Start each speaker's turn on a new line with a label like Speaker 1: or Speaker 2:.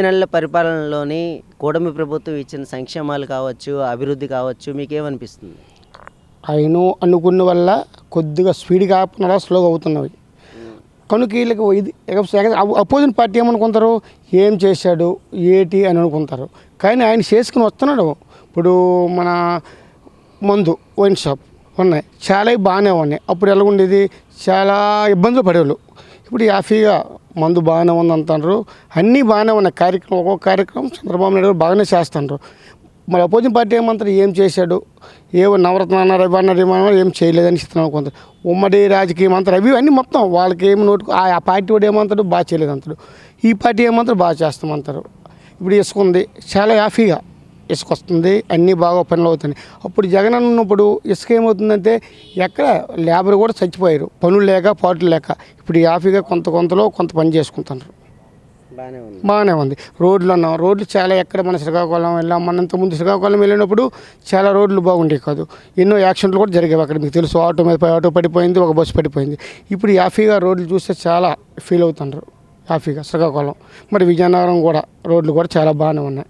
Speaker 1: నెలల పరిపాలనలోని కూటమి ప్రభుత్వం ఇచ్చిన సంక్షేమాలు కావచ్చు, అభివృద్ధి కావచ్చు మీకేమనిపిస్తుంది?
Speaker 2: ఆయన అనుకున్న వల్ల కొద్దిగా స్పీడ్గా ఆపుతున్నారా స్లోగా అవుతున్నవి కనుక వీళ్ళకి ఇది అపోజిట్ పార్టీ ఏమనుకుంటారు, ఏం చేశాడు ఏటి అని అనుకుంటారు. కానీ ఆయన చేసుకుని వస్తున్నాడు. ఇప్పుడు మన మందు వైన్ షాప్ ఉన్నాయి, చాలా బాగానే ఉన్నాయి. అప్పుడు ఎలా ఉండేది, చాలా ఇబ్బందులు పడేవాళ్ళు. ఇప్పుడు హ్యాపీగా మందు బాగానే ఉంది అంటారు, అన్నీ బాగానే ఉన్నాయి. కార్యక్రమం ఒక్కొక్క కార్యక్రమం చంద్రబాబు నాయుడు గారు బాగానే చేస్తున్నారు. మరి అపోజిట్ పార్టీ ఏమంటారు, ఏం చేశాడు, ఏవో నవరత్న అన్నారు అవి అన్నారు ఏమన్నారు, ఏం చేయలేదని ఇస్తున్నాను కొంత ఉమ్మడి రాజకీయం అంటారు. అవి అన్నీ మొత్తం వాళ్ళకి ఏమి నోటు ఆ పార్టీ వాడు ఏమంటాడు, బాగా చేయలేదు అంటాడు. ఈ పార్టీ ఏమంటారు, బాగా చేస్తామంటారు. ఇప్పుడు ఇసుక ఉంది, చాలా హ్యాపీగా ఇసుక వస్తుంది, అన్నీ బాగా పనులు అవుతున్నాయి. అప్పుడు జగన్ ఉన్నప్పుడు ఇసుక ఏమవుతుందంటే ఎక్కడ లేబర్ కూడా చచ్చిపోయారు, పనులు లేక పాటలు లేక. ఇప్పుడు హ్యాపీగా కొంతలో కొంత పని చేసుకుంటున్నారు, బాగానే ఉంది. రోడ్లు అన్నాం, రోడ్లు చాలా ఎక్కడ మన శ్రీకాకుళం వెళ్ళాం, మన ఇంతకుముందు శ్రీకాకుళం వెళ్ళినప్పుడు చాలా రోడ్లు బాగుండేవి కాదు, ఎన్నో యాక్సిడెంట్లు కూడా జరిగేవి అక్కడ. మీకు తెలుసు, ఆటో మీద ఆటో పడిపోయింది, ఒక బస్సు పడిపోయింది. ఇప్పుడు హ్యాపీగా రోడ్లు చూస్తే చాలా ఫీల్ అవుతున్నారు హ్యాపీగా శ్రీకాకుళం. మరి విజయనగరం కూడా రోడ్లు కూడా చాలా బాగానే ఉన్నాయి.